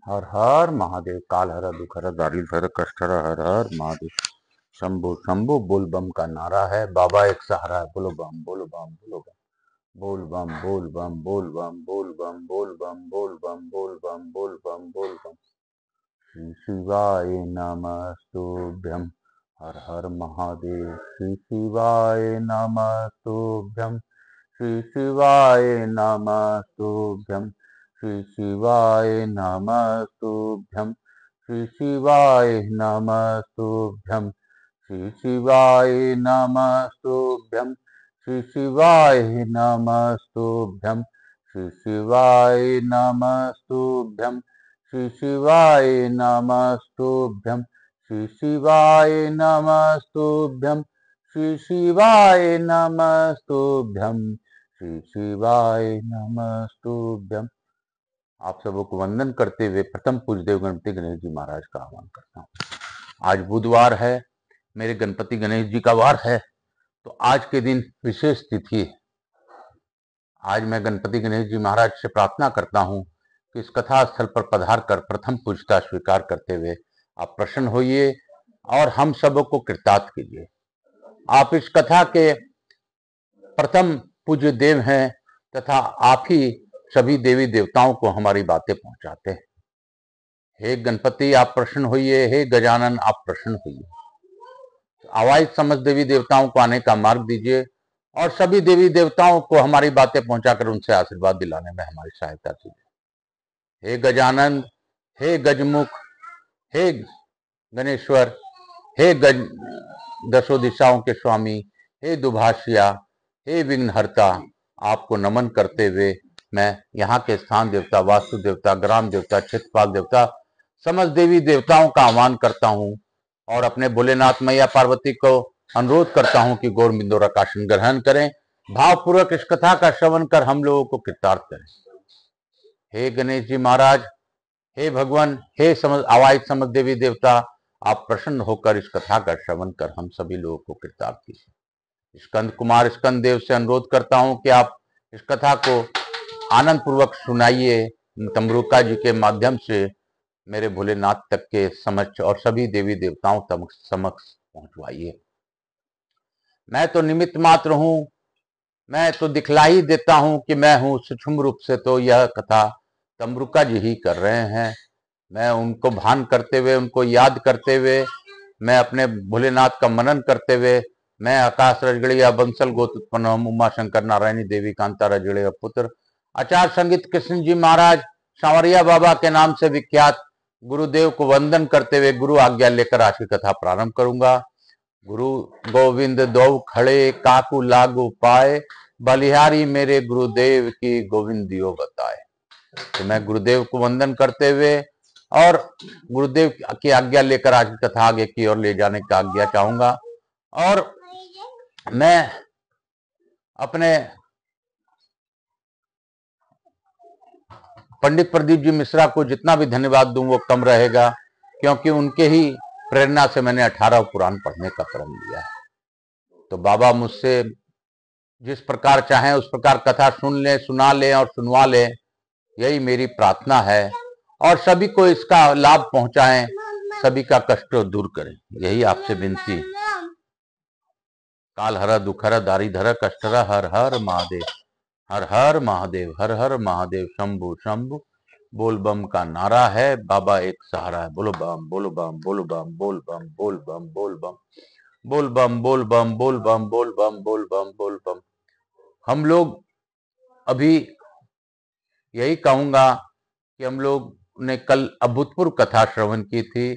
हर हर महादेव। काल हर दुखर दारिद्र कष्ट हर हर महादेव। शंभु शंभु बोल बम का नारा है। बाबा एक सहारा है। बोलो बम बोलो बम बोलो बम। बोल बम बोल बम बोल बम बोल बम बोल बम बोल बम बोल बम बोल बम बोल बम। श्री शिवाय नमस्तुभ्यम। हर हर महादेव। श्री शिवाय नमस्तुभ्यम। श्री शिवाय नमस्तुभ्यम। श्री शिवाय नमस्तुभ्यम। श्री शिवाय नमस्तुभ्यम। श्री शिवाय नमस्तुभ्यम। श्री शिवाय नमस्तुभ्यम। श्री शिवाय नमस्तुभ्यम। श्री शिवाय नमस्तुभ्यम। श्री शिवाय नमस्तुभ्यम। श्री शिवाय नमस्तुभ्यम। श्री शिवाय नमस्तुभ्यम। आप सबों को वंदन करते हुए प्रथम पूज्यदेव गणपति गणेश जी महाराज का आह्वान करता हूँ। आज बुधवार है, मेरे गणपति गणेश जी का वार है, तो आज के दिन विशेष तिथि है। आज मैं गणपति गणेश जी महाराज से प्रार्थना करता हूँ कि इस कथा स्थल पर पधार कर प्रथम पूजता स्वीकार करते हुए आप प्रसन्न होइए और हम सबों को कृतार्थ कीजिए। आप इस कथा के प्रथम पूज्य देव हैं तथा आप ही सभी देवी देवताओं को हमारी बातें पहुंचाते हैं। हे गणपति आप प्रसन्न होइए, हे गजानन आप प्रसन्न होइए। आवाज समस्त देवी देवताओं को आने का मार्ग दीजिए और सभी देवी देवताओं को हमारी बातें पहुंचाकर उनसे आशीर्वाद दिलाने में हमारी सहायता कीजिए। हे गजानन, हे गजमुख, हे गणेश्वर, हे गज दसों दिशाओं के स्वामी, हे दुभाषिया, हे विघ्नहर्ता, आपको नमन करते हुए मैं यहाँ के स्थान देवता, वास्तु देवता, ग्राम देवता, क्षेत्रपाल देवता, समस्त देवी देवताओं का आह्वान करता हूँ और अपने भोलेनाथ मैया पार्वती को अनुरोध करता हूँ कि गौर मिंदोरा का आसन ग्रहण करें, भावपूर्वक इस कथा का श्रवण कर हम लोगों को कृतार्थ करें। हे गणेश जी महाराज, हे भगवान, हे आवाज समस्त देवी देवता, आप प्रसन्न होकर इस कथा का श्रवण कर हम सभी लोगों को कृतार्थ कीजिए। स्कंद कुमार स्कंद देव से अनुरोध करता हूं कि आप इस कथा को आनंद पूर्वक सुनाइए, तमरुका जी के माध्यम से मेरे भोलेनाथ तक के समक्ष और सभी देवी देवताओं तक समक्ष पहुंचवाइए। मैं तो निमित्त मात्र हूं, मैं तो दिखला ही देता हूं कि मैं हूं, सूक्ष्म रूप से तो यह कथा तमरुका जी ही कर रहे हैं। मैं उनको भान करते हुए, उनको याद करते हुए, मैं अपने भोलेनाथ का मनन करते हुए, मैं आकाश रजगड़िया बंसल गोत उत्पन्न उमा शंकर नारायणी देवी कांता रजगड़िया पुत्र आचार्य संगीत कृष्ण जी महाराज सांवरिया बाबा के नाम से विख्यात गुरुदेव को वंदन करते हुए गुरु आज्ञा लेकर आज की कथा प्रारंभ करूंगा। गुरु गोविंद दो खड़े काकू लागू पाए, बलिहारी मेरे गुरुदेव की गोविंदियो बताए। तो मैं गुरुदेव को वंदन करते हुए और गुरुदेव की आज्ञा लेकर आज की कथा आगे की ओर ले जाने का आज्ञा चाहूंगा। और मैं अपने पंडित प्रदीप जी मिश्रा को जितना भी धन्यवाद दूं वो कम रहेगा, क्योंकि उनके ही प्रेरणा से मैंने 18 पुराण पढ़ने का क्रम लिया है। तो बाबा मुझसे जिस प्रकार चाहें उस प्रकार कथा सुन लें, सुना लें और सुनवा लें, यही मेरी प्रार्थना है। और सभी को इसका लाभ पहुंचाएं, सभी का कष्ट दूर करें, यही आपसे विनती। काल हर दुखर दारिधर कष्टर हर हर महादेव। हर हर महादेव, हर हर महादेव। शंभु शंभु बोल बम का नारा है। बाबा एक सहारा है। बोलो बम बोलो बम बोलो बम बोल बम बोल बम बोल बम बोल बम बोल बम बोल बम बोल बम बोल बम बोल बम। हम लोग अभी यही कहूंगा कि हम लोग ने कल अभूतपूर्व कथा श्रवण की थी।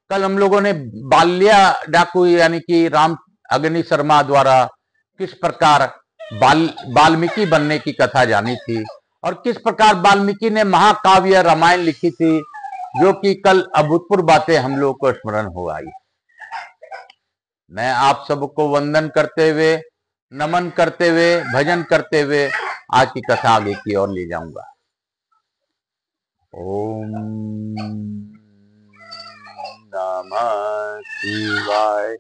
कल हम लोगों ने बाल्या डाकू यानी कि राम अग्नि शर्मा द्वारा किस प्रकार वाल्मीकि बनने की कथा जानी थी और किस प्रकार वाल्मीकि ने महाकाव्य रामायण लिखी थी, जो कि कल अभूतपूर्व बातें हम लोग को स्मरण हो आई। मैं आप सबको वंदन करते हुए, नमन करते हुए, भजन करते हुए आज की कथा आगे की ओर ले जाऊंगा। ओम नमः शिवाय,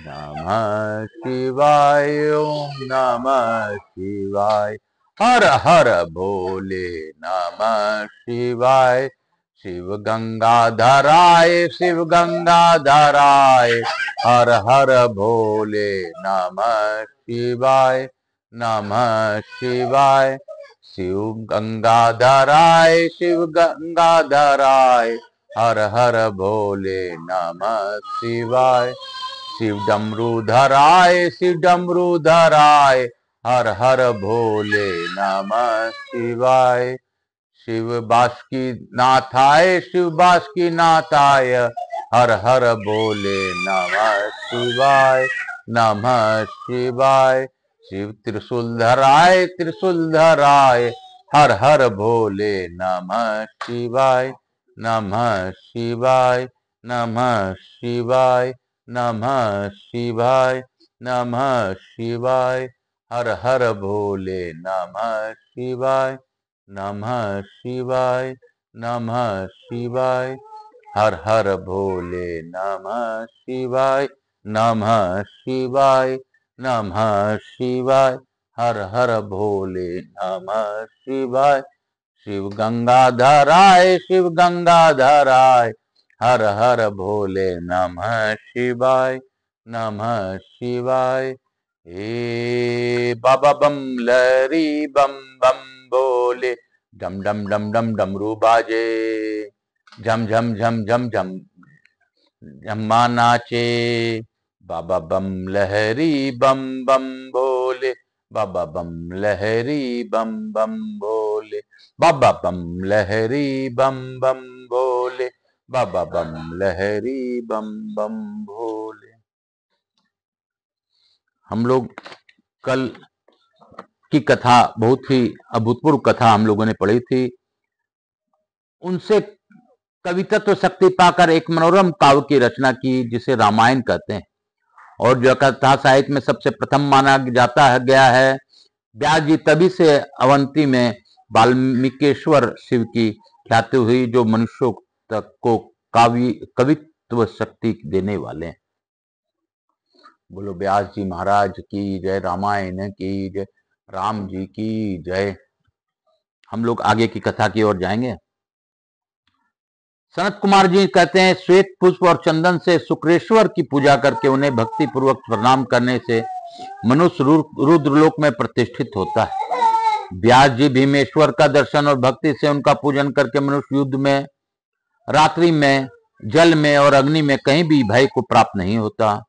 नमः शिवाय, ओम नमः शिवाय। हर हर भोले, नमः शिवाय। शिव गंगाधराय शिव गंगाधराय हर हर भोले नमः शिवाय नमः शिवाय। शिव गंगाधराय शिव गंगाधराय हर हर भोले नमः शिवाय। शिव डमरूधराय शिव डमरूधराय हर हर भोले नमः शिवाय। शिव बासुकी नाथाय शिव बासुकी नाथाय हर हर भोले नमः शिवाय नमः शिवाय। शिव त्रिशूलधराय त्रिशूलधराय हर हर भोले नमः शिवाय नमः शिवाय नमः शिवाय नमः शिवाय नमः शिवाय। हर हर भोले नमः शिवाय नमः शिवाय नमः शिवाय। हर हर भोले नमः शिवाय नमः शिवाय नमः शिवाय। हर हर भोले नमः शिवाय। शिव गंगाधराय शिव गंगाधराय हर हर भोले नमः शिवाय नमः शिवाय। हे बाबा बम लहरी बम बम बोले, डम डम डम डम डमरू बाजे, झम झम झम झम झम झम्मा नाचे। बाबा बम लहरी बम बम बोले, बाबा बम लहरी बम बम बोले, बाबा बम लहरी बम बम बोले, बाबा बम लहरी बम बम भोले। हम लोग कल की कथा, बहुत ही अभूतपूर्व कथा हम लोगों ने पढ़ी थी। उनसे कवित्व शक्ति पाकर एक मनोरम काव्य की रचना की जिसे रामायण कहते हैं, और जो कथा साहित्य में सबसे प्रथम माना जाता है गया है। व्यास जी तभी से अवंती में वाल्मीकिश्वर शिव की ख्याति हुई, जो मनुष्यों तक को कवित्व शक्ति देने वाले हैं। बोलो व्यास जी महाराज की जय, रामायण की जय, राम जी की जय। हम लोग आगे की कथा की ओर जाएंगे। सनत कुमार जी कहते हैं, श्वेत पुष्प और चंदन से शुक्रेश्वर की पूजा करके उन्हें भक्ति पूर्वक प्रणाम करने से मनुष्य रुद्रलोक में प्रतिष्ठित होता है। व्यास जी भीमेश्वर का दर्शन और भक्ति से उनका पूजन करके मनुष्य युद्ध में, रात्रि में, जल में और अग्नि में कहीं भी भय को प्राप्त नहीं होता।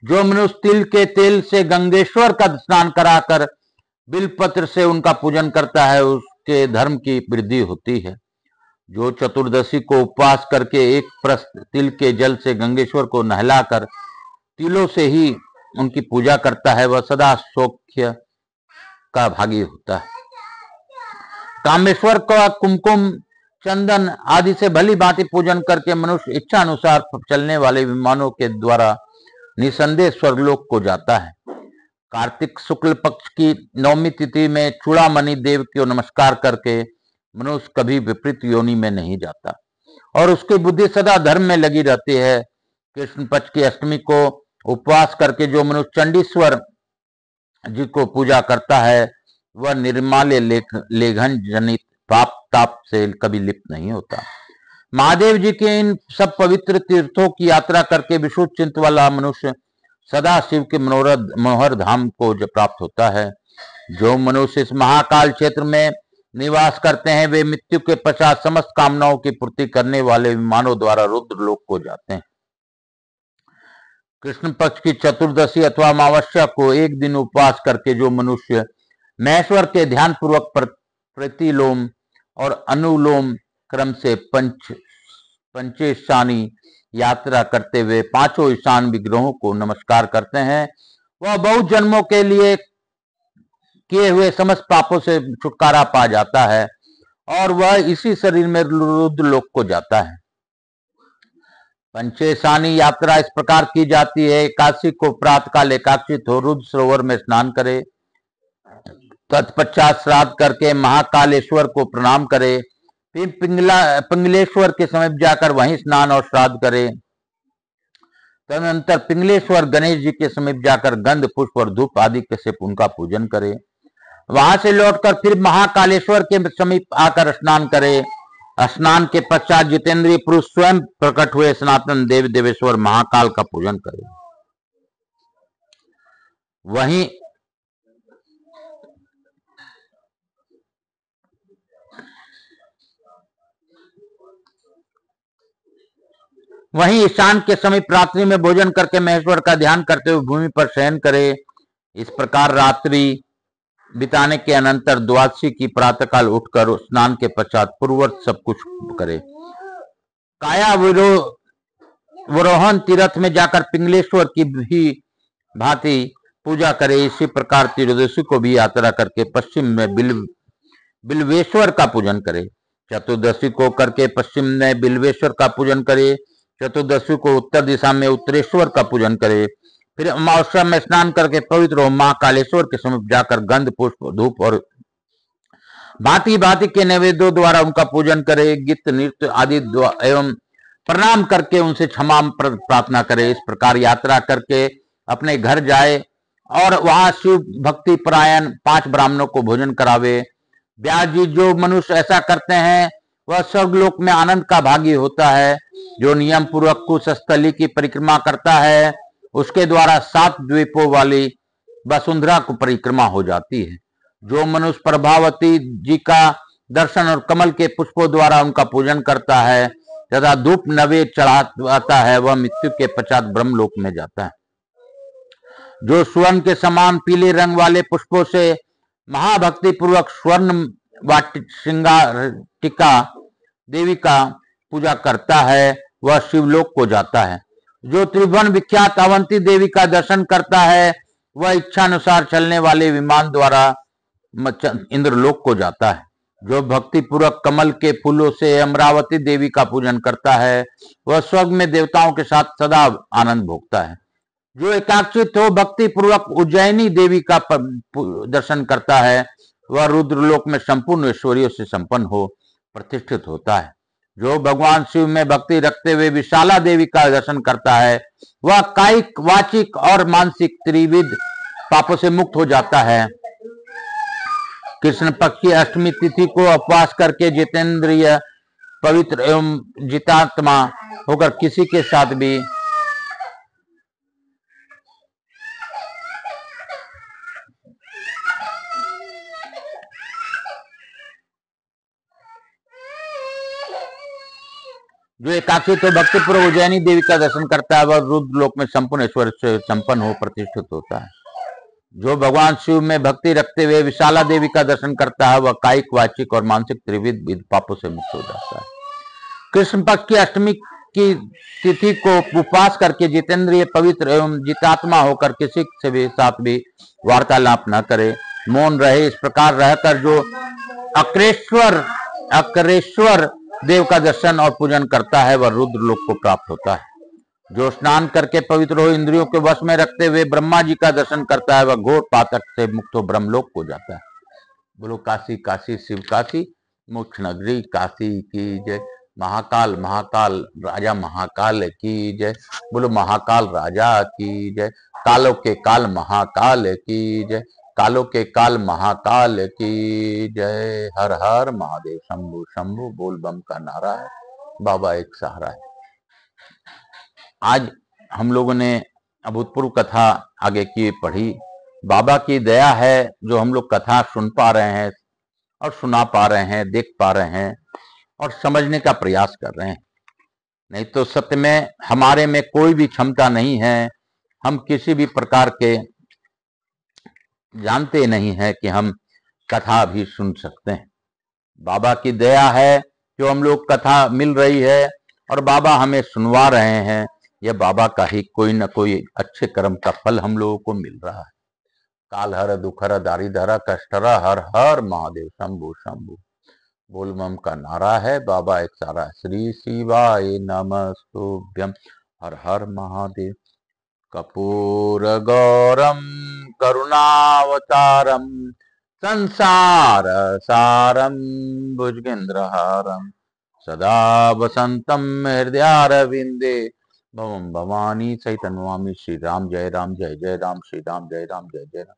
जो मनुष्य तिल के तेल से गंगेश्वर का स्नान कराकर बिलपत्र से उनका पूजन करता है, उसके धर्म की वृद्धि होती है। जो चतुर्दशी को उपवास करके एक प्रस्त तिल के जल से गंगेश्वर को नहलाकर तिलों से ही उनकी पूजा करता है, वह सदा सौख्य का भागी होता है। कामेश्वर का कुमकुम, चंदन आदि से भली भांति पूजन करके मनुष्य इच्छा अनुसार चलने वाले विमानों के द्वारा निसंदेह स्वर्गलोक को जाता है। कार्तिक शुक्ल पक्ष की नवमी तिथि में चूड़ामणि देव को नमस्कार करके मनुष्य कभी विपरीत योनि में नहीं जाता और उसकी बुद्धि सदा धर्म में लगी रहती है। कृष्ण पक्ष की अष्टमी को उपवास करके जो मनुष्य चंडीश्वर जी को पूजा करता है, वह निर्माल्य लेघन जनित पाप ताप से कभी लिप्त नहीं होता। महादेव जी के इन सब पवित्र तीर्थों की यात्रा करके विशुद्ध चिंत वाला मनुष्य सदा शिव के मनोहर धाम को प्राप्त होता है। जो मनुष्य इस महाकाल क्षेत्र में निवास करते हैं, वे मृत्यु के पश्चात समस्त कामनाओं की पूर्ति करने वाले विमानों द्वारा रुद्रलोक को जाते हैं। कृष्ण पक्ष की चतुर्दशी अथवा अमावस्या को एक दिन उपवास करके जो मनुष्य महेश्वर के ध्यान पूर्वक प्रतिलोम और अनुलोम क्रम से पंचेशानी यात्रा करते हुए पांचों ईशान विग्रहों को नमस्कार करते हैं, वह बहुत जन्मों के लिए किए हुए समस्त पापों से छुटकारा पा जाता है और वह इसी शरीर में रुद्रलोक को जाता है। पंचेशानी यात्रा इस प्रकार की जाती है। एकादशी को प्रातःकाल एकादशित हो रुद्र सरोवर में स्नान करे, तत्पश्चात श्राद्ध करके महाकालेश्वर को प्रणाम करे, फिर पिंगलेश्वर के समीप जाकर वहीं स्नान और श्राद्ध करे। तदनंतर पिंगलेश्वर गणेश जी के समीप जाकर गंध पुष्प और धूप आदि से उनका पूजन करे। वहां से लौटकर फिर महाकालेश्वर के समीप आकर स्नान करे स्नान के पश्चात जितेंद्रिय पुरुष स्वयं प्रकट हुए सनातन देव देवेश्वर महाकाल का पूजन करें। वहीं ईशान के समीप रात्रि में भोजन करके महेश्वर का ध्यान करते हुए भूमि पर शयन करे। इस प्रकार रात्रि बिताने के अनंतर द्वादशी की प्रातःकाल उठकर स्नान के पश्चात पूर्ववत सब कुछ करे। काया विरोहन तीर्थ में जाकर पिंगलेश्वर की भी भांति पूजा करे। इसी प्रकार त्रयोदशी को भी यात्रा करके पश्चिम में बिल्वेश्वर का पूजन करे। चतुर्दशी को करके पश्चिम में बिल्वेश्वर का पूजन करे। चतुर्दशी को उत्तर दिशा में उत्तरेश्वर का पूजन करे। फिर अमावस्या में स्नान करके पवित्र मां कालेश्वर के समीप जाकर गंध पुष्प धूप और भांति भांति के नैवेद्यों द्वारा उनका पूजन करे। गीत नृत्य आदि एवं प्रणाम करके उनसे क्षमा प्रार्थना करे। इस प्रकार यात्रा करके अपने घर जाए और वहां शिव भक्ति परायण 5 ब्राह्मणों को भोजन करावे। व्यास जी, जो मनुष्य ऐसा करते हैं वह स्वर्गलोक में आनंद का भागी होता है। जो नियम पूर्वक कुश स्थली की परिक्रमा करता है उसके द्वारा 7 द्वीपों वाली वसुंधरा को परिक्रमा हो जाती है। जो मनुष्य प्रभावती जी का दर्शन और कमल के पुष्पों द्वारा उनका पूजन करता है तथा धूप नवेद चढ़ाता है वह मृत्यु के पश्चात ब्रह्मलोक में जाता है। जो स्वर्ण के समान पीले रंग वाले पुष्पों से महाभक्ति पूर्वक स्वर्ण टिका देवी का पूजा करता है वह शिवलोक को जाता है। जो त्रिभुवन विख्यात अवंती देवी का दर्शन करता है वह इच्छा अनुसार चलने वाले विमान द्वारा इंद्रलोक को जाता है। जो भक्ति पूर्वक कमल के फूलों से अमरावती देवी का पूजन करता है वह स्वर्ग में देवताओं के साथ सदा आनंद भोगता है। जो एकाग्रचित हो भक्ति पूर्वक उज्जैनी देवी का दर्शन करता है वह रुद्रलोक में संपूर्ण ऐश्वर्यों से संपन्न हो प्रतिष्ठित होता है। जो भगवान शिव में भक्ति रखते हुए विशाला देवी का दर्शन करता है वह कायिक वाचिक और मानसिक त्रिविध पापों से मुक्त हो जाता है। कृष्ण पक्ष की अष्टमी तिथि को उपवास करके जितेंद्रिय पवित्र एवं जितात्मा होकर किसी के साथ भी जो एकाक्षी तो भक्ति पूर्व उज्जैनी देवी का दर्शन करता है वह रुद्र लोक में संपूर्ण ऐश्वर्य से संपन्न हो प्रतिष्ठित होता है। जो भगवान शिव में भक्ति रखते हुए विशाला देवी का दर्शन करता है वह कायिक वाचिक और मानसिक त्रिविध पापों से मुक्त हो जाता है। कृष्ण पक्ष की अष्टमी की तिथि को उपवास करके जितेंद्रिय पवित्र एवं जितात्मा होकर किसी से भी साथ भी वार्तालाप न करे, मौन रहे। इस प्रकार रहकर जो अकरेश्वर देव का दर्शन और पूजन करता है वह रुद्र लोक को प्राप्त होता है। जो स्नान करके पवित्र हो इंद्रियों के वश में रखते हुए ब्रह्मा जी का दर्शन करता है वह घोर पातक से मुक्त हो ब्रह्मलोक को जाता है। बोलो काशी काशी शिव काशी मोक्ष नगरी काशी की जय। महाकाल महाकाल राजा महाकाल की जय। बोलो महाकाल राजा की जय। कालों के काल महाकाल की जय। कालों के काल महाकाल की जय। हर हर महादेव शंभु शंभु बोल बम का नारा है, बाबा एक सहारा है। आज हम लोगों ने अभूतपूर्व कथा आगे की पढ़ी। बाबा की दया है जो हम लोग कथा सुन पा रहे हैं और सुना पा रहे हैं, देख पा रहे हैं और समझने का प्रयास कर रहे हैं। नहीं तो सत्य में हमारे में कोई भी क्षमता नहीं है, हम किसी भी प्रकार के जानते नहीं है कि हम कथा भी सुन सकते हैं। बाबा की दया है जो हम लोग कथा मिल रही है और बाबा हमें सुनवा रहे हैं। यह बाबा का ही कोई न कोई अच्छे कर्म का फल हम लोगों को मिल रहा है। काल हर दुखर दारिधर कष्टर हर हर महादेव शंभु शंभु बोल बम का नारा है, बाबा एक सारा। श्री शिवाय नमस्तुभ्यम हर हर महादेव। कपूर गौरम करुणावतारम संसार सारम भुजगेंद्रहारम सदा वसंतम हृदयारविंदे भवम भवानी सहित नमामि। श्री राम जय राम जय जय राम, श्री राम जय राम जय जय राम।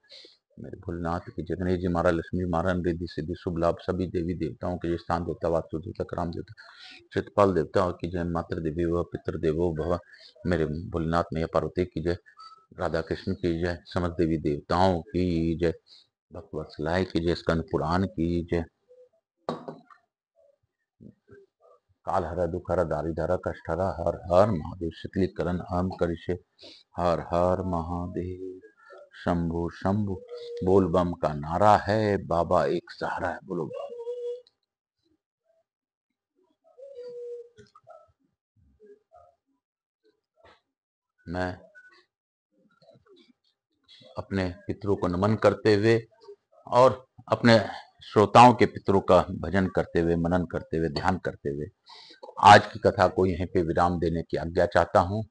मेरे भोलेनाथ की जय। गणेश जी महाराज, लक्ष्मी जी महाराज, रिद्धि सिद्धि शुभ लाभ सभी देवी देवताओं के जय। स्थान देवता, वास्तु देवता, कराम देवता, चित्रपाल देवता की जय। मातृ देवी व पितृ देवो भव। मेरे भोलेनाथ मैया पार्वती की जय। राधा कृष्ण की जय। समस्त देवी देवताओं की जय। भक्त वत्सलाय की जय। स्कंद पुराण की जय। काल हर दुख हर दारिद्र कष्ट हर हर हर महादेव। शीतलीकरण हम करिष्ये। हर हर महादेव। शंभु शंभु बोल बम का नारा है, बाबा एक सहारा है। बोलो बम। मैं अपने पितरों को नमन करते हुए और अपने श्रोताओं के पितरों का भजन करते हुए, मनन करते हुए, ध्यान करते हुए आज की कथा को यहीं पे विराम देने की आज्ञा चाहता हूं।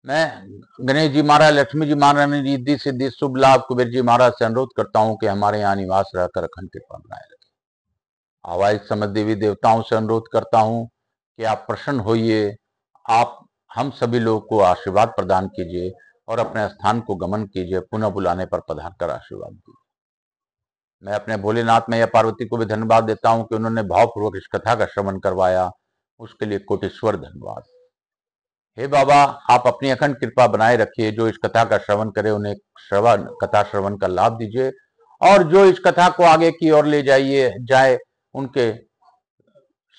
मैं गणेश जी महाराज, लक्ष्मी जी महाराज, रिद्धि सिद्धि शुभ लाभ कुबेर जी महाराज से अनुरोध करता हूं कि हमारे यहाँ निवास रहकर अखंड कृपा बनाए रखें। आवाज समझ देवी देवताओं से अनुरोध करता हूं कि आप प्रसन्न होइए, आप हम सभी लोगों को आशीर्वाद प्रदान कीजिए और अपने स्थान को गमन कीजिए। पुनः बुलाने पर पधार कर आशीर्वाद दीजिए। मैं अपने भोलेनाथ मैया पार्वती को भी धन्यवाद देता हूं कि उन्होंने भावपूर्वक इस कथा का श्रवण करवाया, उसके लिए कोटेश्वर धन्यवाद। हे बाबा, आप अपनी अखंड कृपा बनाए रखिए। जो इस कथा का श्रवण करे उन्हें कथा श्रवण का लाभ दीजिए, और जो इस कथा को आगे की ओर ले जाए उनके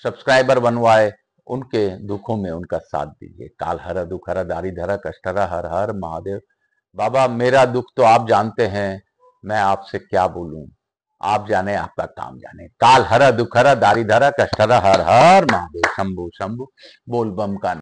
सब्सक्राइबर बनवाए, उनके दुखों में उनका साथ दीजिए। काल हर दुख हर दारिद्र कष्ट हर हर हर महादेव। बाबा, मेरा दुख तो आप जानते हैं, मैं आपसे क्या बोलूं, आप जाने, आपका काम जाने। काल हर दुख हर दारिद्र कष्ट हर हर हर महादेव। शंभु शंभु बोल बम का